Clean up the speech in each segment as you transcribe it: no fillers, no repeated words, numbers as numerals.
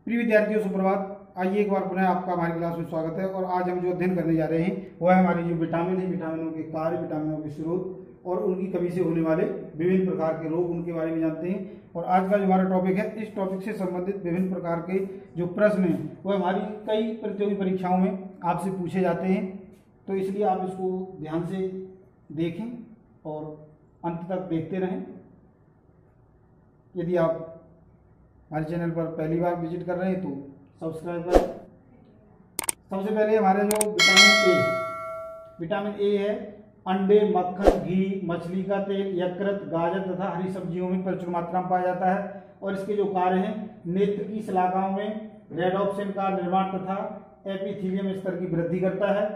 प्रिय विद्यार्थियों सुप्रभात। आइए एक बार पुनः आपका हमारी क्लास में स्वागत है। और आज हम जो अध्ययन करने जा रहे हैं वह है हमारी जो विटामिन है, विटामिनों के कार्य, विटामिनों के स्रोत और उनकी कमी से होने वाले विभिन्न प्रकार के रोग, उनके बारे में जानते हैं। और आज का जो हमारा टॉपिक है, इस टॉपिक से संबंधित विभिन्न प्रकार के जो प्रश्न हैं वह हमारी कई प्रतियोगी परीक्षाओं में आपसे पूछे जाते हैं। तो इसलिए आप इसको ध्यान से देखें और अंत तक देखते रहें। यदि आप हमारे चैनल पर पहली बार विजिट कर रहे हैं तो सब्सक्राइब करें। सबसे पहले हमारे जो विटामिन ए है, अंडे, मक्खन, घी, मछली का तेल, यकृत, गाजर तथा हरी सब्जियों में प्रचुर मात्रा में पाया जाता है। और इसके जो कार्य हैं, नेत्र की शलाकाओं में रेडोप्सिन का निर्माण तथा एपिथेलियम स्तर की वृद्धि करता है।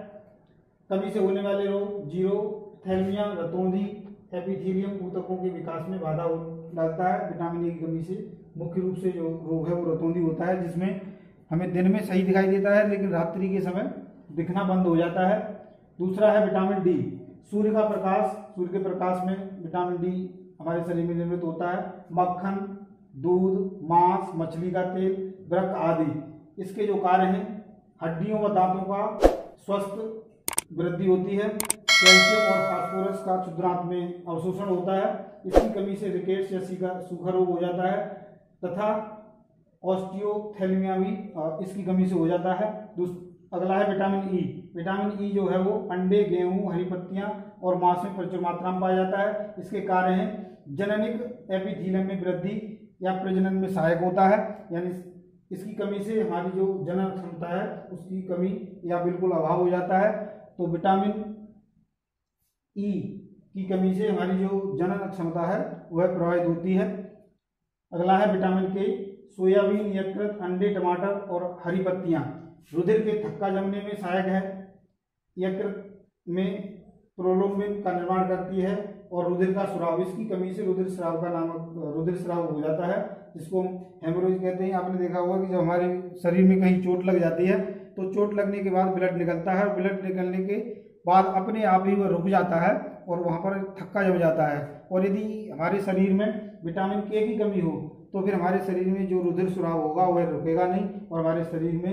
कमी से होने वाले रोग जीरोथैल्मिया, रतौंधी, एपिथेलियम ऊतकों के विकास में बाधा डालता है। विटामिन ए की कमी से मुख्य रूप से जो रोग है वो रतौंधी होता है, जिसमें हमें दिन में सही दिखाई देता है लेकिन रात्रि के समय दिखना बंद हो जाता है। दूसरा है विटामिन डी, सूर्य का प्रकाश। सूर्य के प्रकाश में विटामिन डी हमारे शरीर में निर्मित होता है। मक्खन, दूध, मांस, मछली का तेल, वृक्क आदि। इसके जो कार्य हैं, हड्डियों व दांतों का स्वस्थ वृद्धि होती है। कैल्शियम और फास्फोरस का क्षुद्रांत में अवशोषण होता है। इसकी कमी से रिकेट्स या सूखा रोग हो जाता है तथा ऑस्टियोथैलेमिया भी इसकी कमी से हो जाता है। अगला है विटामिन ई। विटामिन ई जो है वो अंडे, गेहूं, हरी पत्तियां और मांस में प्रचुर मात्रा में पाया जाता है। इसके कार्य हैं, जननिक एपिथेलियम में वृद्धि या प्रजनन में सहायक होता है। यानी इसकी कमी से हमारी जो जनन क्षमता है उसकी कमी या बिल्कुल अभाव हो जाता है। तो विटामिन ई की कमी से हमारी जो जनन क्षमता है वह प्रभावित होती है। अगला है विटामिन के। सोयाबीन, यकृत, अंडे, टमाटर और हरी पत्तियां रुधिर के थक्का जमने में सहायक है। यकृत में प्रोलोम्बिन का निर्माण करती है और रुधिर का स्राव, इसकी कमी से रुधिर स्राव हो जाता है, जिसको हम हेमोरेज कहते हैं। आपने देखा होगा कि जब हमारे शरीर में कहीं चोट लग जाती है तो चोट लगने के बाद ब्लड निकलता है। ब्लड निकलने के बाद अपने आप ही वह रुक जाता है और वहाँ पर थक्का जम जाता है। और यदि हमारे शरीर में विटामिन के की कमी हो तो फिर हमारे शरीर में जो रुधिर स्राव होगा वह रुकेगा नहीं और हमारे शरीर में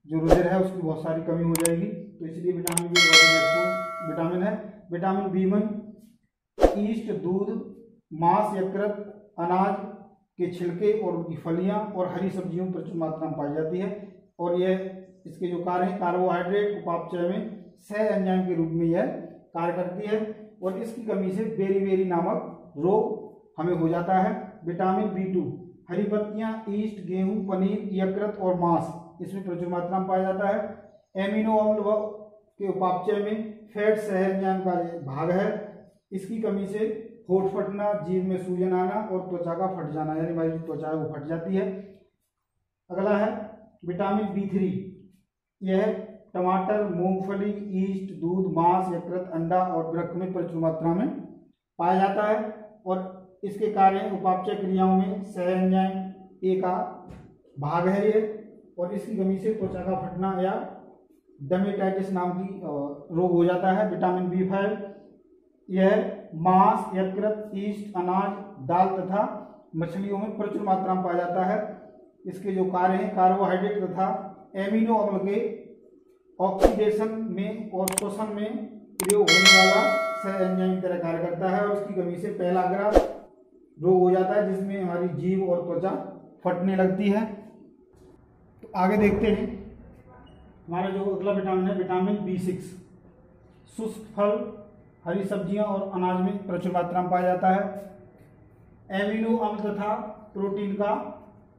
जो रुधिर है उसकी बहुत सारी कमी हो जाएगी। तो इसलिए विटामिन बी बहुत महत्वपूर्ण विटामिन है। विटामिन B1 ईस्ट, दूध, मांस, यकृत, अनाज के छिलके और उनकी फलियां और हरी सब्जियों में प्रचुर मात्रा में पाई जाती है। और यह इसके जो कार्य हैं, कार्बोहाइड्रेट उपापचय में सह एंजाइम के रूप में यह कार्य करती है और इसकी कमी से बेरी नामक रोग हमें हो जाता है। विटामिन B2 हरी पत्तियां, ईस्ट, गेहूं, पनीर, यकृत और मांस, इसमें प्रचुर मात्रा में पाया जाता है। एमिनो अम्ल के उपापचय में फैट सह एंजाइम का भाग है। इसकी कमी से होठ फटना, जीभ में सूजन आना और त्वचा का फट जाना, यानी हमारी जो त्वचा है वो फट जाती है। अगला है विटामिन B3। यह टमाटर, मूंगफली, ईस्ट, दूध, मांस, यकृत, अंडा और वृक्क में प्रचुर मात्रा में पाया जाता है। और इसके कार्य उपापचय क्रियाओं में सह एंजाइम ए का भाग है ये। और इसकी कमी से त्वचा का फटना या डर्मेटाइटिस नाम की रोग हो जाता है। विटामिन B5 यह मांस, यकृत, ईस्ट, अनाज, दाल तथा मछलियों में प्रचुर मात्रा में पाया जाता है। इसके जो कार्य हैं, कार्बोहाइड्रेट तथा एमिनो अम्ल के ऑक्सीडेशन में और श्वसन में प्रयोग होने वाला सह एंजाइम की तरह कार्य करता है। और उसकी कमी से पेलाग्रा रोग हो जाता है, जिसमें हमारी जीभ और त्वचा फटने लगती है। तो आगे देखते हैं, हमारा जो अगला विटामिन है विटामिन B6। शुष्क फल, हरी सब्जियां और अनाज में प्रचुर मात्रा में पाया जाता है। एमिनो अम्ल तथा प्रोटीन का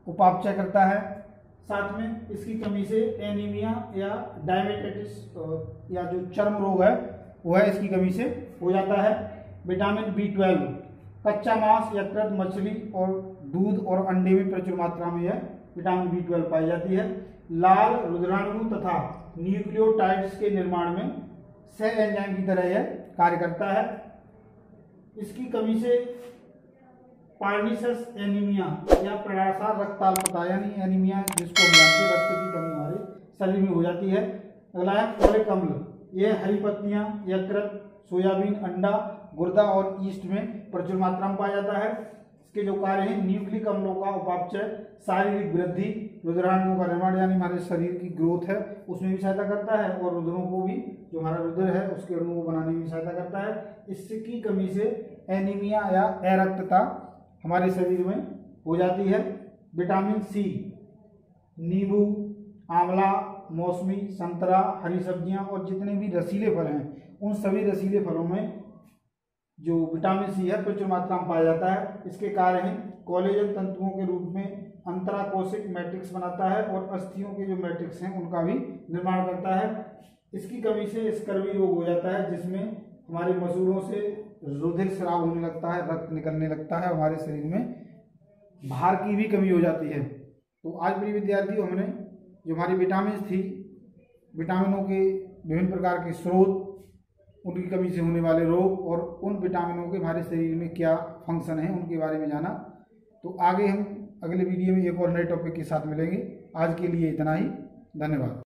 उपापचय करता है। साथ में इसकी कमी से एनीमिया या डायबिटीज या जो चर्म रोग है वह इसकी कमी से हो जाता है। विटामिन B12 कच्चा मांस, यकृत, मछली और दूध और अंडे में प्रचुर मात्रा में यह विटामिन B12 पाई जाती है। लाल रुधिराणु तथा न्यूक्लियोटाइड्स के निर्माण में सह एंजाइम की तरह यह कार्य करता है। इसकी कमी से पार्निसस एनीमिया या प्रयासार रक्ताल्पता, यानी एनीमिया जिसको हम जानते हैं, रक्त की कमी हमारे शरीर में हो जाती है। अगला है फोलिक अम्ल। यह हरी पत्तियां, यकृत, सोयाबीन, अंडा, गुर्दा और ईस्ट में प्रचुर मात्रा में पाया जाता है। इसके जो कार्य हैं, न्यूक्लिक अम्लों का उपापचय शारीरिक वृद्धि, रुधिराणुओं का निर्माण यानी हमारे शरीर की ग्रोथ है उसमें भी सहायता करता है, और रुधिरों को भी, जो हमारा रुधिर है उसके अणुओं को बनाने में सहायता करता है। इसकी कमी से एनीमिया या अरक्तता हमारे शरीर में हो जाती है। विटामिन सी, नींबू, आंवला, मौसमी, संतरा, हरी सब्जियां और जितने भी रसीले फल हैं उन सभी रसीले फलों में जो विटामिन सी है प्रचुर मात्रा में पाया जाता है। इसके कार्य हैं कोलेजन तंतुओं के रूप में अंतराकोशिक मैट्रिक्स बनाता है और अस्थियों के जो मैट्रिक्स हैं उनका भी निर्माण करता है। इसकी कमी से स्कर्वी रोग हो जाता है जिसमें हमारे मसूड़ों से रुधिर स्राव होने लगता है, रक्त निकलने लगता है, हमारे शरीर में भार की भी कमी हो जाती है। तो आज प्रिय विद्यार्थियों हमने जो हमारी विटामिन थी, विटामिनों के विभिन्न प्रकार के स्रोत, उनकी कमी से होने वाले रोग और उन विटामिनों के हमारे शरीर में क्या फंक्शन है उनके बारे में जाना। तो आगे हम अगले वीडियो में एक और नए टॉपिक के साथ मिलेंगे। आज के लिए इतना ही, धन्यवाद।